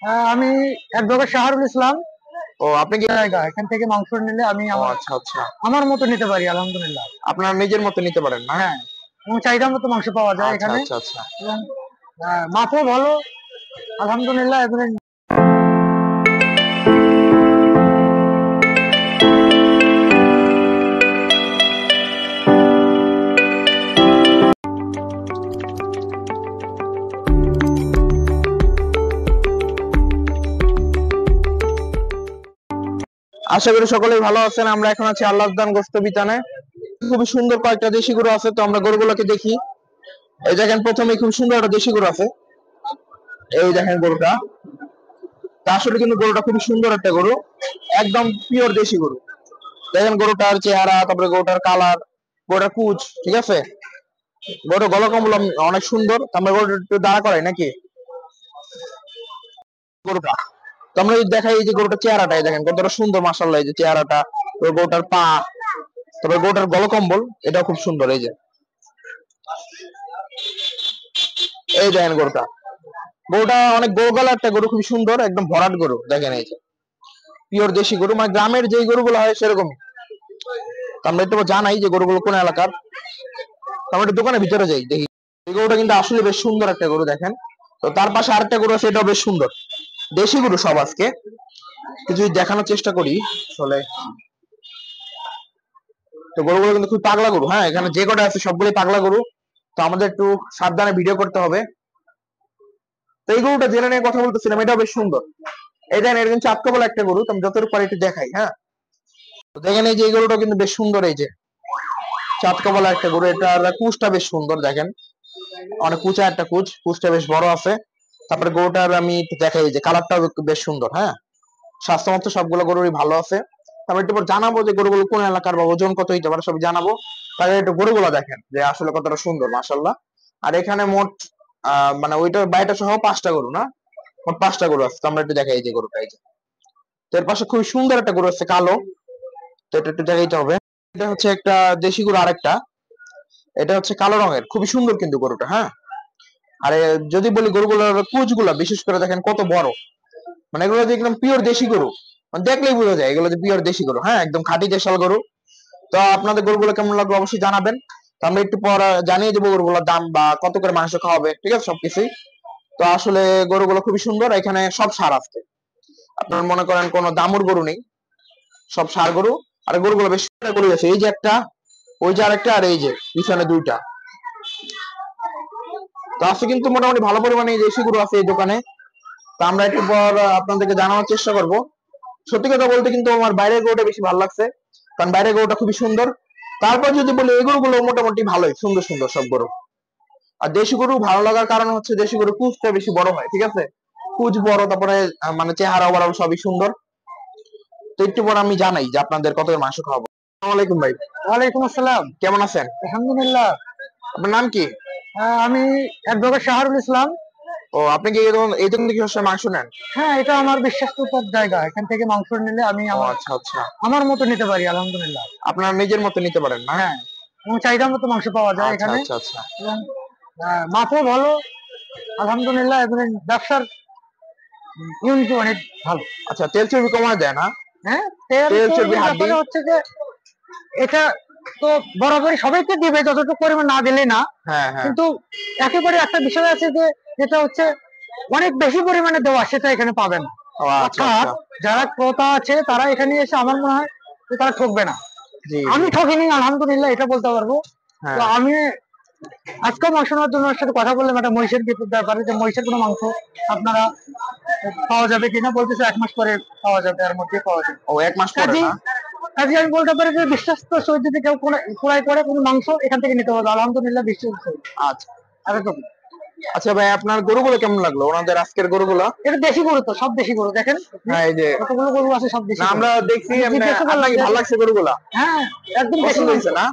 আমি অ্যাডভোকেট শাহরুল ইসলাম। ও আপনি কি জায়গা এখান থেকে মাংস নিলে আমি আমার আচ্ছা আচ্ছা, আমার মতো নিতে পারি আলহামদুলিল্লাহ। আপনার নিজের মতো নিতে পারেন না? হ্যাঁ, এবং চাহিদা মতো মাংস পাওয়া যায় আচ্ছা এখানে। আচ্ছা আচ্ছা। এবং মাছও ভালো আলহামদুলিল্লাহ। এবং আশা করি সকলেই ভালো আছেন। আমরা এখন আছি আল্লাহদান গোস্ত বিতানে। খুবই সুন্দর কয়েকটা দেশি গরু আছে, তো আমরা গরুগুলোকে দেখি। এই দেখেন, প্রথমে খুব সুন্দর একটা দেশি গরু আছে। এই দেখেন গরুটা, তা আসলে কিন্তু গরুটা খুবই সুন্দর একটা গরু, একদম পিওর দেশি গরু। দেখেন গরুটার চেহারা, তারপরে গরুটার কালার, গরুটার কুচ, ঠিক আছে। গরুটার গলকম্বল অনেক সুন্দর। আমরা গরুটা একটু দাঁড়া করাই নাকি গরুটা, তো আমরা যদি দেখাই, এই যে গরুটার চেহারাটাই দেখেন কতটা সুন্দর, মাশাআল্লাহ। এই যে চেহারাটা, গরুটার পা, তবে গরুটার গলকম্বল এটাও খুব সুন্দর। এই যে এই দেখেন গরুটা, গরুটা অনেক গোলগালা একটা গরু, খুবই সুন্দর, একদম ভরাট গরু। দেখেন এই যে পিওর দেশি গরু, মানে গ্রামের যে গরুগুলো হয় সেরকম। আমরা একটু জানাই যে গরুগুলো কোন এলাকার। আমরা একটু দোকানের ভিতরে যাই, দেখি। এই গরুটা কিন্তু আসলে বেশ সুন্দর একটা গরু, দেখেন। তো তার পাশে আরেকটা গরু আছে, এটাও বেশ সুন্দর। দেশি গরু সব আজকে কিছু দেখানোর চেষ্টা করি আসলে। তো গরুগুলো কিন্তু খুব পাগলা গরু। হ্যাঁ, এখানে যে কটা আছে সবগুলোই পাগলা গরু, তো আমাদের একটু সাবধানে ভিডিও করতে হবে। তো এই গরুটা জেনে নিয়ে কথা বলতেছিলাম, এটাও বেশ সুন্দর। এই দেখেন, এটা কিন্তু চাতকা বলে একটা গরু, তো আমি যতটুকু পারি একটু দেখাই। হ্যাঁ, তো দেখেন এই যে এই গরুটা কিন্তু বেশ সুন্দর। এই যে চাতকা বলা একটা গরু, এটার কুচটা বেশ সুন্দর, দেখেন অনেক কুচা একটা কুচ, কুচটা বেশ বড় আছে। তারপরে গরুটার আমি একটু দেখাই, যে কালারটাও বেশ সুন্দর। হ্যাঁ, স্বাস্থ্যমত সবগুলো গরুরই ভালো আছে। তারপর একটু পর জানাবো যে গরুগুলো কোন এলাকার বা ওজন কত হইতে পারে, সব জানাবো। তাহলে একটু গরুগুলো দেখেন যে আসলে কতটা সুন্দর, মাশাআল্লাহ। আর এখানে মোট মানে ওইটার বাইটা সহ 5টা গরু, না মোট 5টা গরু আছে। তো আমরা একটু দেখাই, এই যে গরুটা, এই যে তো এর পাশে খুবই সুন্দর একটা গরু আছে কালো, তো এটা একটু দেখাইতে হবে। এটা হচ্ছে একটা দেশি গরু, আরেকটা এটা হচ্ছে কালো রঙের, খুবই সুন্দর কিন্তু গরুটা। হ্যাঁ, আর যদি বলি গরুগুলোর কুচ গুলা বিশেষ করে দেখেন কত বড়, মানে এগুলো যে একদম পিওর দেশি গরু, মানে দেখলেই বোঝা যায় এগুলো যে পিওর দেশি গরু। হ্যাঁ, একদম খাঁটি দেশাল গরু। তো আপনাদের গরুগুলো কেমন লাগলো অবশ্যই জানাবেন। তো আমরা একটু পর জানিয়ে দেবো গরুগুলোর দাম বা কত করে মাংস খাওয়াবে, ঠিক আছে, সবকিছুই। তো আসলে গরুগুলো খুবই সুন্দর, এখানে সব সার আছে। আপনার মনে করেন কোনো দামুর গরু নেই, সব ষাঁড় গরু। আর গরুগুলো বেশ সুন্দর গরু আছে, এই যে একটা, ওই যে আরেকটা, আর এই যে পিছনে দুইটা। তো আছে কিন্তু মোটামুটি ভালো পরিমাণে দেশি গরু আছে এই দোকানে। তো আমরা একটু পর আপনাদেরকে জানানোর চেষ্টা করব। সত্যি কথা বলতে কিন্তু আমার বাইরের গরুটা বেশি ভালো লাগছে, কারণ বাইরের গরুটা খুবই সুন্দর। তারপর যদি বলি, এই গরুগুলো মোটামুটি ভালোই, সুন্দর সুন্দর সব গরু। আর দেশি গরু ভালো লাগার কারণ হচ্ছে দেশি গরু কুচটা বেশি বড় হয়, ঠিক আছে, কুচ বড়, তারপরে মানে চেহারা ওভারঅল সবই সুন্দর। তো একটু পর আমি জানাই যে আপনাদের কত মাংস খাওয়াবো। আসসালামু আলাইকুম ভাই। ওয়ালাইকুম আসসালাম। কেমন আছেন? আলহামদুলিল্লাহ। আপনার নাম কি? আমি অ্যাডভোকেট শাহরুল ইসলাম। ও আপনি কি এই দোকান থেকে সবসময় মাংস নেন? হ্যাঁ, এটা আমার বিশ্বাসযোগ্য জায়গা। এখান থেকে মাংস নিলে আমি ও আমার আচ্ছা আচ্ছা, আমার মতো নিতে পারি আলহামদুলিল্লাহ। আপনার নিজের মতো নিতে পারেন না? হ্যাঁ, এবং চাহিদা মতো মাংস পাওয়া যায় আচ্ছা এখানে। আচ্ছা আচ্ছা। এবং মাছও ভালো আলহামদুলিল্লাহ। এবং ব্যবসার ইউনিটি অনেক ভালো। আচ্ছা, তেল চর্বি কমায় দেয় না? হ্যাঁ, তেল তেল চর্বি চর্বির হাড্ডি। ব্যাপারে হচ্ছে যে এটা তো বরাবরই সবাইকে দিবে, যতটুকু পরিমাণ না দিলে না। হ্যাঁ হ্যাঁ। কিন্তু একেবারে একটা বিষয় আছে যে, যেটা হচ্ছে অনেক বেশি পরিমাণে দেওয়া, সেটা এখানে পাবে না। ও আচ্ছা অর্থাৎ আচ্ছা। যারা ক্রেতা আছে তারা এখানে এসে আমার মনে হয় যে তারা ঠকবে না। জি আমি জি। ঠকিনি আলহামদুলিল্লাহ, এটা বলতে পারবো। তো হ্যাঁ। আমি আজকে মাংস নেওয়ার জন্য ওর সাথে কথা বললাম একটা মহিষের ব্যাপারে, যে মহিষের কোনো মাংস আপনারা পাওয়া যাবে কিনা। বলতেছে 1 মাস পরে পাওয়া যাবে, এর মধ্যে পাওয়া যাবে। ও 1 মাস পরে কাজী না? কাজী আমি বলতে পারি যে বিশ্বাস্ত সহিত যদি কেউ ক্রয় করে কোনো মাংস এখান থেকে নিতে পারবে আলহামদুলিল্লাহ, বিশ্বাস। আচ্ছা এরকম। আচ্ছা ভাই, আপনার গরুগুলো কেমন লাগলো, ওনাদের আজকের গরুগুলো? এটা দেশি গরু, তো সব দেশি গরু দেখেন। হ্যাঁ, এই যে কতগুলো গরু আছে, সব দেশি না গরু। আমরা দেখছি, আমি জিজ্ঞাসা করলাম আপনাকে যে, ভালো লাগছে গরুগুলা? হ্যাঁ, একদম দেশি পছন্দ মাংস। হয়েছে না?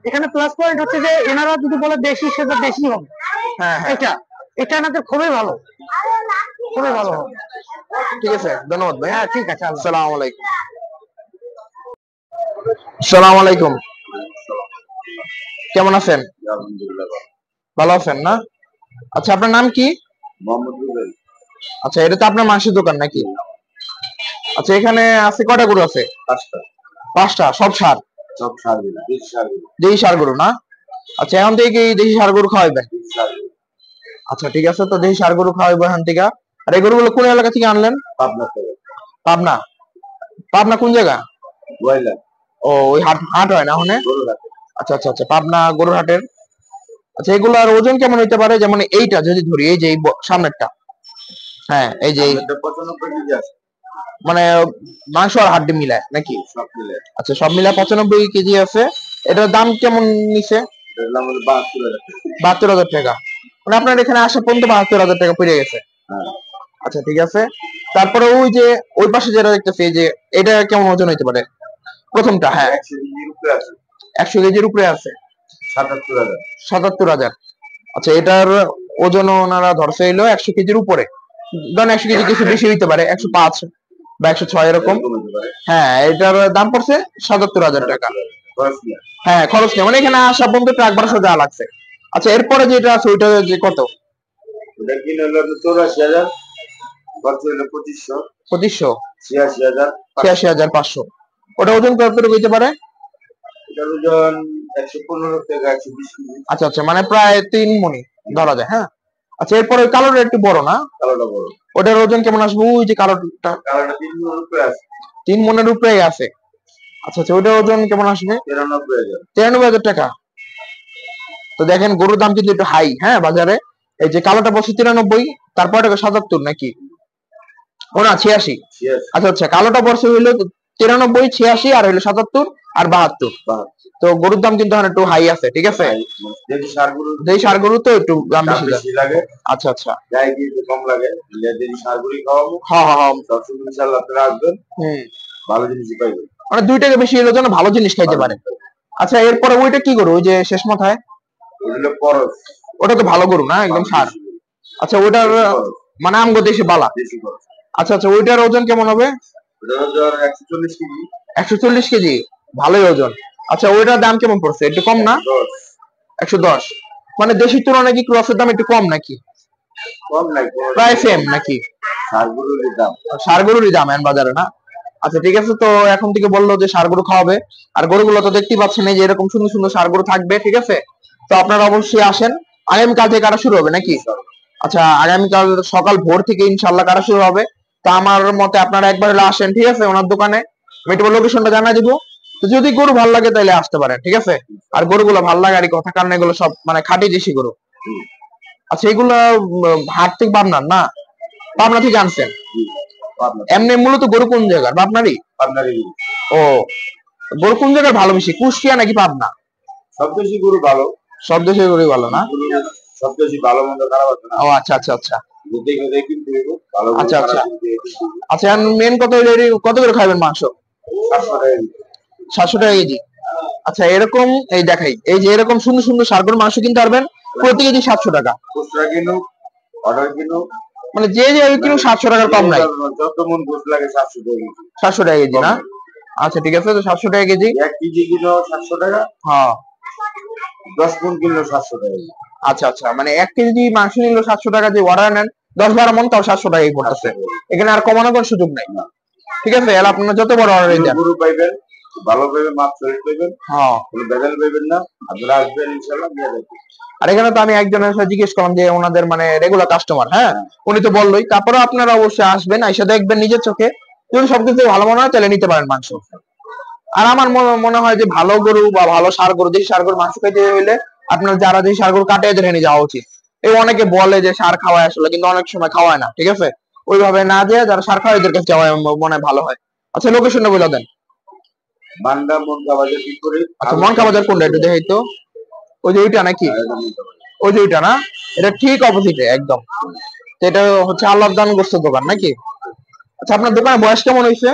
এখানে প্লাস পয়েন্ট হচ্ছে যে এনারা যদি বলে দেশি, সেটা দেশি হবে। হ্যাঁ হ্যাঁ। এটা এটা এনাদের খুবই ভালো, খুবই ভালো হবে। ঠিক আছে, ধন্যবাদ ভাই। হ্যাঁ, ঠিক আছে। আসসালামু আলাইকুম। আসসালামু আলাইকুম, কেমন আছেন? ভালো আছেন না? আচ্ছা, আপনার নাম কি? মোহাম্মদ রুবেল। আচ্ছা, এটা তো আপনার মাংসের দোকান নাকি? আচ্ছা, এখানে আছে কয়টা গরু আছে? 5টা। 5টা, সব সার? সব সার গরু, দেশি সার গরু। দেশি সার গরু না? আচ্ছা, এখন থেকে কি দেশি সার গরু খাওয়াইবেন? দেশি সার গরু। আচ্ছা, ঠিক আছে, তো দেশি সার গরু খাওয়াইবো এখান থেকে। আর এই গরুগুলো কোন এলাকা থেকে আনলেন? পাবনা থেকে। পাবনা? পাবনা কোন জায়গা? গোয়াইলা। ও, ওই হাট হাট হয় না ওখানে? গরুঘাটে। আচ্ছা আচ্ছা আচ্ছা, পাবনা গরুর হাটের। আচ্ছা, এগুলার ওজন কেমন হইতে পারে? যেমন এইটা যদি ধরি, এই যে এই সামনেরটা, হ্যাঁ, এই যে আমাদের 95 কেজি আছে। মানে মাংস আর হাড্ডি মিলায় নাকি? সব মিলে। আচ্ছা, সব মিলায় 95 কেজি আছে। এটার দাম কেমন নিছে? এটার দাম হলো 72,000 টাকা। 72,000 টাকা। মানে আপনার এখানে আসা পর্যন্ত 72,000 টাকা পড়ে গেছে। হ্যাঁ। আচ্ছা, ঠিক আছে। তারপরে ওই যে ওই পাশে যেটা দেখতেছি, এই যে এটা কেমন ওজন হইতে পারে? প্রথমটা, হ্যাঁ, 100 কেজির উপরে আছে। 100 কেজির উপরে আছে। 77,000। 77,000। আচ্ছা, এটার ওজন ওনারা ধরছে হইলো 100 কেজির উপরে। ধরেন 100 কেজি কিছু বেশি হইতে পারে, 105 বা 106 এরকম। এরকম হতে পারে। হ্যাঁ, এটার দাম পড়ছে 77,000 টাকা। খরচ নিয়ে। হ্যাঁ, খরচ নেই, মানে এখানে আসা পর্যন্ত ট্রাক ভাড়া সোজা লাগছে। আচ্ছা, এরপরে যেটা আছে ওইটা যে কত? ওটা কিনে হলো 84,000, খরচ হলো 2500, 2500, 86,000। 86,500। ওটা ওজন কতটুকু হইতে পারে? এটার ওজন 115 থেকে 120 কেজি। আচ্ছা আচ্ছা, মানে প্রায় 3 মণি ধরা যায়। হ্যাঁ। আচ্ছা, এরপরে ওই কালোটা একটু বড় না? কালোটা বড়। ওটার ওজন কেমন আসবে? ওই যে কালোটা কালোটা 3 মণের উপরে আছে। 3 মণের উপরে আছে। আচ্ছা আচ্ছা, ওটার ওজন কেমন আসবে? 93,000। 93,000 টাকা। তো দেখেন, গরুর দাম কিন্তু একটু হাই, হ্যাঁ, বাজারে। এই যে কালোটা বলছে 93, তারপর এটা 77 নাকি? ও না, 86। আচ্ছা আচ্ছা, কালোটা বর্ষে হইলো 93, 86, আর হইলো 77 আর 72। তো গরুর দাম কিন্তু এখন একটু হাই আছে, ঠিক আছে। দেশি সারগুলো, দেশি সার গরু তো একটু দাম দাম বেশি বেশি লাগে। আচ্ছা আচ্ছা, গায়ে গিয়ে একটু কম লাগে। দেশি সারগুলি খাওয়াবো। হ্যাঁ হ্যাঁ হ্যাঁ। সবসময় ইনশাআল্লাহ আপনারা আসবেন, ভালো জিনিসই পাইবেন। মানে 2 টাকা বেশি হলে যেন ভালো জিনিস খাইতে পারে। আচ্ছা, এরপরে ওইটা কি গরু? ওই যে শেষ মাথায় ওটা হলো করস। ওটা তো ভালো গরু না, একদম সার। আচ্ছা, ওইটার মানে আমগো দেশে বালা। দেশি করস। আচ্ছা আচ্ছা, ওইটার ওজন কেমন হবে? ওটার ওজন 140 কেজি। 140 কেজি, ভালোই ওজন। আচ্ছা, ওইটার দাম কেমন পড়ছে? একটু কম না? 110। মানে দেশির তুলনায় কি ক্রসের দাম একটু কম নাকি? কম নাই, প্রায় সেম নাকি? সারগুলোর দাম। সার গরুরই দাম এখন বাজারে না? আচ্ছা, ঠিক আছে, তো এখন থেকে বললো যে সার গরু খাওয়াবে। আর গরুগুলো তো দেখতেই পাচ্ছেন এই যে এরকম সুন্দর সুন্দর সার গরু থাকবে, ঠিক আছে। তো আপনারা অবশ্যই আসেন। আগামীকাল থেকে কাটা শুরু হবে নাকি? আচ্ছা, আগামীকাল সকাল ভোর থেকে ইনশাল্লাহ কাটা শুরু হবে। তো আমার মতে আপনারা একবার হলে আসেন, ঠিক আছে, ওনার দোকানে। আমি একটু লোকেশনটা জানা দিব। তো যদি গরু ভালো লাগে তাহলে আসতে পারেন, ঠিক আছে। আর গরুগুলো ভালো লাগে আর কথা, কারণ এগুলো সব মানে খাঁটি দেশি গরু। আচ্ছা, এগুলো হাট থেকে পাবনার না? পাবনা থেকে আনছেন? এমনি মূলত গরু কোন জায়গার? পাবনারই? পাবনারই। ও, গরু কোন জায়গার ভালো বেশি, কুষ্টিয়া নাকি পাবনা? সব দেশি গরু ভালো। সব দেশের গরুই ভালো না? সব দেশি ভালো মন্দ খারাপ আছে না। ও আচ্ছা আচ্ছা আচ্ছা দেখে দেখে কিনতে হবে। ভালো গরু আচ্ছা আচ্ছা খারাপ কিনতে হবে। আচ্ছা, মেন কত হইলো, কত করে খাবেন মাংস? 700 টাকা কেজি। 700 টাকা কেজি। আচ্ছা, এরকম এই দেখাই, এই যে এরকম সুন্দর সুন্দর সারগরুর মাংস কিনতে পারবেন প্রতি কেজি 700 টাকা। খুচরা কিনো, অর্ডার কিনো, মানে যে যে কিনো 700 টাকার কম নাই। যত মন গোস লাগে 700 টাকা কেজি। 700 টাকা কেজি না? আচ্ছা, ঠিক আছে, তো 700 টাকা কেজি। 1 কেজি কিলো 700 টাকা। হ্যাঁ। 10 মন কিলো 700 টাকা কেজি। আচ্ছা আচ্ছা, মানে 1 কেজি মাংস নিল 700 টাকা, যে অর্ডার নেন 10-12 মন, তাও 700 টাকাই পড়তেছে। এখানে আর কমানোর কোনো সুযোগ নাই, ঠিক আছে। এর আপনারা যত বড় অর্ডার দেন গরু পাইবেন, ভালো পাইবেন, মাছ পাইবেন। হ্যাঁ, কোনো ভেজাল পাইবেন না। আপনারা আসবেন ইনশাআল্লাহ দিয়ে দেব। আর এখানে তো আমি একজনের সাথে জিজ্ঞেস করলাম যে ওনাদের মানে রেগুলার কাস্টমার, হ্যাঁ, উনি তো বললোই। তারপরে আপনারা অবশ্যই আসবেন, আইসা দেখবেন নিজের চোখে। যদি সবকিছু ভালো মনে হয় তাহলে নিতে পারেন মাংস। আর আমার মনে হয় যে ভালো গরু বা ভালো সার গরু, দেশি সার গরু মাংস খেতে হইলে আপনার যারা দেশি সার গরু কাটে এদের নিয়ে যাওয়া উচিত। এই অনেকে বলে যে সার খাওয়ায়, আসলে কিন্তু অনেক সময় খাওয়ায় না, ঠিক আছে। ওইভাবে না যেয়ে যারা সার খাওয়ায় এদের কাছে যাওয়া মনে হয় ভালো হয়। আচ্ছা, লোকেশনটা বলে দেন। বান্দা মনকা বাজার বিপরীত। আচ্ছা, মনকা বাজার কোনটা একটু দেখাই তো। ওই যে ওইটা নাকি? ওই যে ওইটা না? এটা ঠিক অপোজিটে একদম। তো এটা হচ্ছে আল্লাহর দান গোস্তের দোকান নাকি? আচ্ছা, আপনার দোকানের বয়স কেমন হয়েছে?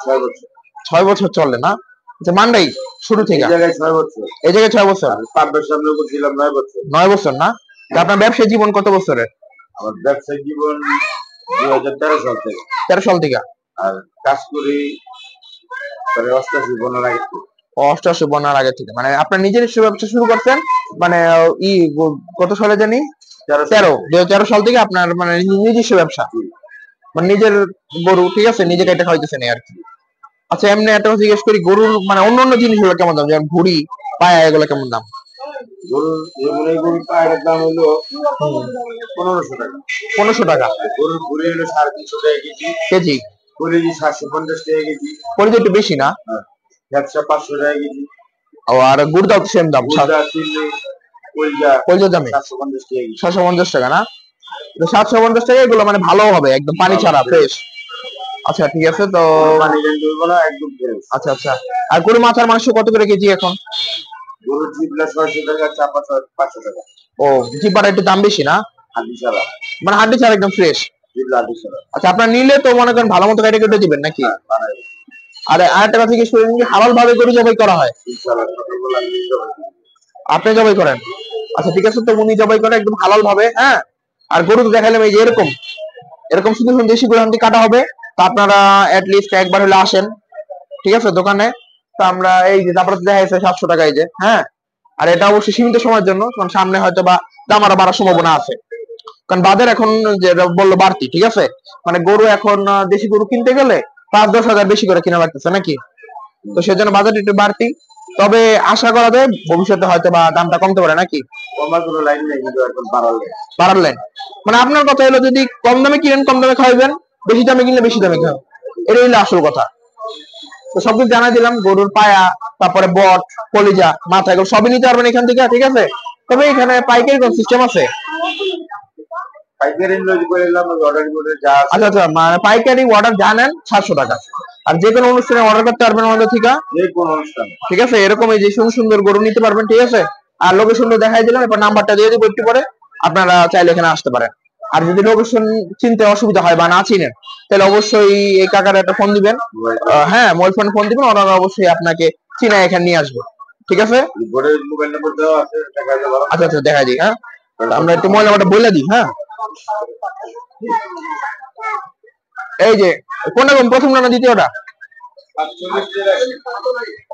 6 বছর। 6 বছর চলে না? আচ্ছা, মান্ডাই শুরু থেকে এই জায়গায় 6 বছর। এই জায়গায় 6 বছর। পাঁচ সামনে করছিলাম 9 বছর। 9 বছর না? তা আপনার ব্যবসায়িক জীবন কত বছরের? আমার ব্যবসায়িক জীবন 2013 সাল থেকে। 13 সাল থেকে। আর কাজ করি প্রায় 88 বছর আগে থেকে। 88 বনার আগে থেকে, মানে আপনার নিজের ব্যবসা শুরু করছেন মানে কত সালে জানি? 2013 সাল থেকে আপনার মানে নিজস্ব ব্যবসা, মানে নিজের গরু, ঠিক আছে, নিজে কেটে খাইতেছেন আর কি। আচ্ছা এমনি একটা কথা জিজ্ঞেস করি, গরুর মানে অন্য জিনিসগুলো কেমন দাম, যেমন ভুড়ি, পায়া, এগুলো কেমন দাম? গরুর এই গরুর পায়ের দাম হলো 1500 টাকা। 1500 টাকা। গরুর ভুঁড়ি হলো 350 টাকা কেজি। কেজি? কলিজি 750 টাকা কেজি। কলিজি একটু বেশি না? ব্যবসা 500 টাকা কেজি। ও আর গুড়দাও সেম দাম? কলিজার দামে 750 টাকা কেজি। 750 টাকা না? 750 টাকা, এগুলো মানে ভালো হবে একদম পানি ছাড়া ফ্রেশ। আচ্ছা ঠিক আছে, তো পানি দেব না, একদম ফ্রেশ। আচ্ছা আচ্ছা। আর গরু মাথার মাংস কত করে কেজি এখন? গরুর জিবলা 600 টাকা, চাপা 500 টাকা। ও জিব্বাটা একটু দাম বেশি না? হাড্ডি ছাড়া। মানে হাড্ডি ছাড়া একদম ফ্রেশ জিবলা হাড্ডি ছাড়া। আচ্ছা আপনার নিলে তো মনে করেন ভালো মতো কেটে কেটে দিবেন নাকি? আর আরেকটা কথা জিজ্ঞেস করেন, হালাল ভাবে গরু জবাই করা হয়? আপনি জবাই করেন? আচ্ছা ঠিক আছে, তো উনি জবাই করে একদম হালাল ভাবে। হ্যাঁ, আর গরু তো দেখালাম এই যে এরকম এরকম শুধু দেশি গরু হান্তি কাটা হবে। তো আপনারা লিস্ট একবার হলে আসেন, ঠিক আছে, দোকানে। তো আমরা এই যে তারপরে দেখা যাচ্ছে 700 টাকা, এই যে। হ্যাঁ, আর এটা অবশ্যই সীমিত সময়ের জন্য, কারণ সামনে হয়তো বা দাম আরো বাড়ার সম্ভাবনা আছে, কারণ বাজার এখন যে বললো বাড়তি, ঠিক আছে। মানে গরু এখন দেশি গরু কিনতে গেলে 5-10 হাজার বেশি করে কিনা লাগতেছে নাকি, তো সেজন্য বাজার একটু বাড়তি। তবে আশা করা যায় ভবিষ্যতে হয়তো বা দামটা কমতে পারে নাকি? কমার কোনো লাইন নেই, কিন্তু এখন বাড়ালেন মানে আপনার কথা হলো যদি কম দামে কিনেন কম দামে খাওয়াবেন, বেশি দামে কিনলে বেশি দামে খাওয়াবেন, এটাই হলো আসল কথা। তো সবকিছু জানাই দিলাম, গরুর পায়া, তারপরে বট, কলিজা, মাথা, এগুলো সবই নিতে পারবেন এখান থেকে, ঠিক আছে। তবে এখানে পাইকারি কোন সিস্টেম আছে? পাইকারি অর্ডার করে যা। আচ্ছা আচ্ছা, মানে পাইকারি অর্ডার জানেন 700 টাকা, আর যে কোনো অনুষ্ঠানে অর্ডার করতে পারবেন আমাদের থেকে, যে কোনো অনুষ্ঠান, ঠিক আছে। এরকম এই যে সুন্দর সুন্দর গরু নিতে পারবেন, ঠিক আছে। আর লোকেশনটা দেখাই দিলাম, এরপর নাম্বারটা দিয়ে দিব একটু পরে, আপনারা চাইলে এখানে আসতে পারেন। আর যদি লোকেশন চিনতে অসুবিধা হয় বা না চিনেন, তাহলে অবশ্যই এই কাকার একটা ফোন দিবেন। হ্যাঁ, মোবাইল ফোন দিবেন, ওনারা অবশ্যই আপনাকে চিনা এখানে নিয়ে আসবে, ঠিক আছে। মোবাইল নাম্বার দেওয়া আছে, আচ্ছা আচ্ছা, দেখা দিই। হ্যাঁ, আমরা একটু মোবাইল নাম্বারটা বলে দিই। হ্যাঁ, এই যে কোনটা প্রথম না দ্বিতীয়টা?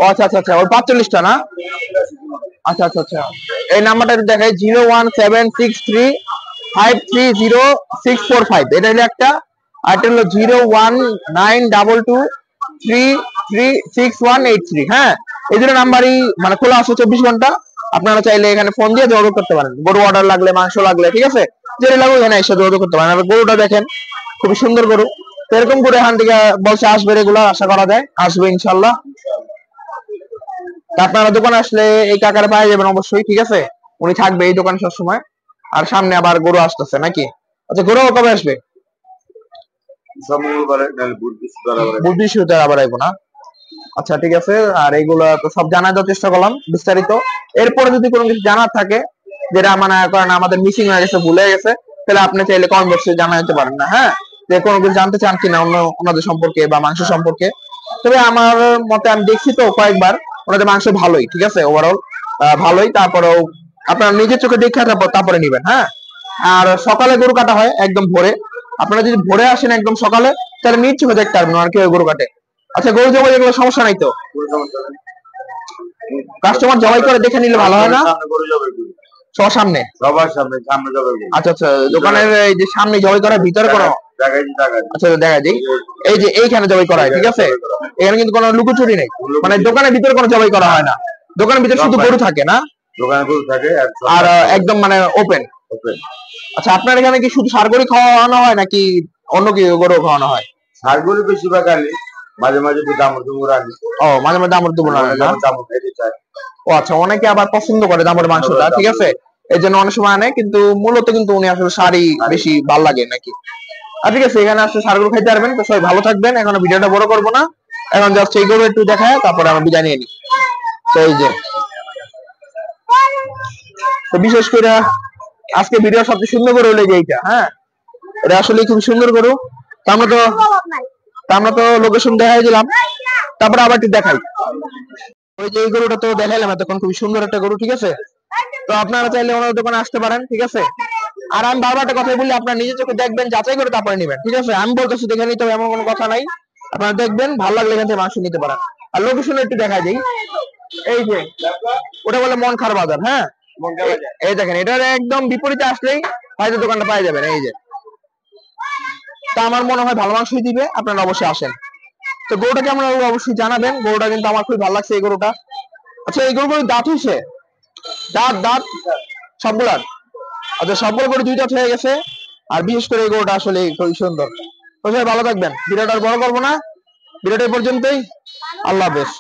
আচ্ছা আচ্ছা আচ্ছা, ওই 45টা না? আচ্ছা আচ্ছা আচ্ছা, এই নাম্বারটা দেখাই 01765306645, এটা হলো একটা। আর এটা হলো 01922336183। হ্যাঁ, এই দুটো নাম্বারই মানে খোলা আছে 24 ঘন্টা। আপনারা চাইলে এখানে ফোন দিয়ে যোগাযোগ করতে পারেন, গরু অর্ডার লাগলে, মাংস লাগলে, ঠিক আছে, যেটা লাগবে এখানে এসে যোগাযোগ করতে পারেন। আর গরুটা দেখেন খুবই সুন্দর গরু, এরকম করে এখান থেকে বলছে আসবে, রেগুলার আশা করা যায় আসবে ইনশাল্লাহ। আপনারা দোকানে আসলে এই কাকারে পাওয়া যাবেন অবশ্যই, ঠিক আছে, উনি থাকবে এই দোকানে সবসময়। আর সামনে আবার গরু আসতেছে নাকি? আচ্ছা, গরু কবে আসবে? বুধ বৃহস্পতিবার আবার আইবো না? আচ্ছা ঠিক আছে। আর এইগুলো তো সব জানার চেষ্টা করলাম বিস্তারিত। এরপরে যদি কোনো কিছু জানার থাকে যেটা মানে করেন আমাদের মিসিং হয়ে গেছে, ভুলে গেছে, তাহলে আপনি চাইলে কমেন্ট বক্সে জানাতে পারেন না। হ্যাঁ, যে কোনো কিছু জানতে চান কিনা ওনাদের সম্পর্কে বা মাংস সম্পর্কে। তবে আমার মতে আমি দেখছি তো কয়েকবার, ওনাদের মাংস ভালোই, ঠিক আছে, ওভারঅল ভালোই। তারপরেও আপনারা নিজের চোখে দেখে তারপরে নিবেন। হ্যাঁ, আর সকালে গরু কাটা হয় একদম ভোরে। আপনারা যদি ভোরে আসেন একদম সকালে, তাহলে নিজ চোখে দেখতে পারবেন আর কি গরু কাটে। আচ্ছা, গরু জবাই এগুলো সমস্যা নাই তো? কাস্টমার জবাই করে দেখে নিলে ভালো হয় না? সবার সামনে? সবার সামনে জবাই। আচ্ছা আচ্ছা, দোকানের এই যে সামনে জবাই করার ভিতরে কোনো? আচ্ছা দেখা যাই, এই যে এইখানে জবাই করা হয়, ঠিক আছে। এখানে কিন্তু কোনো লুকোচুরি নেই, মানে দোকানের ভিতরে কোনো জবাই করা হয় না। দোকানের ভিতরে শুধু গরু থাকে না? দোকানে গরু থাকে আর একদম মানে ওপেন। আচ্ছা, আপনার এখানে কি শুধু ষাঁড় গরু খাওয়ানো হয় নাকি অন্য কি গরু খাওয়ানো হয়? ষাঁড় গরু বেশিরভাগ আনি, মাঝে মাঝে দামর দুমুর আনি। ও, মাঝে মাঝে দামর দুমুর আনে না? ও আচ্ছা, অনেকে আবার পছন্দ করে দামর মাংসটা, ঠিক আছে, এই জন্য অনেক সময় আনে। কিন্তু মূলত কিন্তু উনি আসলে ষাঁড়ই বেশি ভাল লাগে নাকি। আর ঠিক আছে, এখানে আসলে ষাঁড় গরু খাইতে পারবেন। তো সবাই ভালো থাকবেন, এখন ভিডিওটা বড় করবো না, এখন জাস্ট এই গরু একটু দেখায় তারপরে আমরা বিদায় নিয়ে নিই। তো এই যে, তো বিশেষ করে আজকে ভিডিও সবচেয়ে সুন্দর গরু হলো যে এইটা। হ্যাঁ, এটা আসলে খুব সুন্দর গরু। তো আমরা তো লোকেশন দেখাই দিলাম, তারপরে আবার একটু দেখাই। ওই যে এই গরুটা তো দেখাইলাম এতক্ষণ, খুবই সুন্দর একটা গরু, ঠিক আছে। তো আপনারা চাইলে ওনার দোকানে আসতে পারেন, ঠিক আছে। আর আমি বারবার একটা কথা বলি, আপনারা নিজের চোখে দেখবেন, যাচাই করে তারপরে নেবেন, ঠিক আছে। আমি বলতেছি দেখে নিতে হবে এমন কোনো কথা নাই, আপনারা দেখবেন, ভালো লাগলে এখান থেকে মাংস নিতে পারেন। আর লোকেশন একটু দেখাই দিই, এই যে ওটা বলে মন খার বাজার। হ্যাঁ, এই দেখেন, এটার একদম বিপরীতে আসলেই ভাইদের দোকানটা পাই যাবেন। এই যে, তা আমার মনে হয় ভালো মাংসই দিবে, আপনারা অবশ্যই আসেন। তো গরুটা কেমন লাগলো অবশ্যই জানাবেন। গরুটা কিন্তু আমার খুব ভালো লাগছে এই গরুটা। আচ্ছা, এই গরুগুলো দাঁত হয়েছে? দাঁত দাঁত সবগুলার? আচ্ছা, সবগুলো গরু 2 দাঁত হয়ে গেছে। আর বিশেষ করে এই গরুটা আসলে খুবই সুন্দর। তো সবাই ভালো থাকবেন, ভিডিওটা আর বড় করবো না, ভিডিওটা এই পর্যন্তই। আল্লাহ হাফেজ।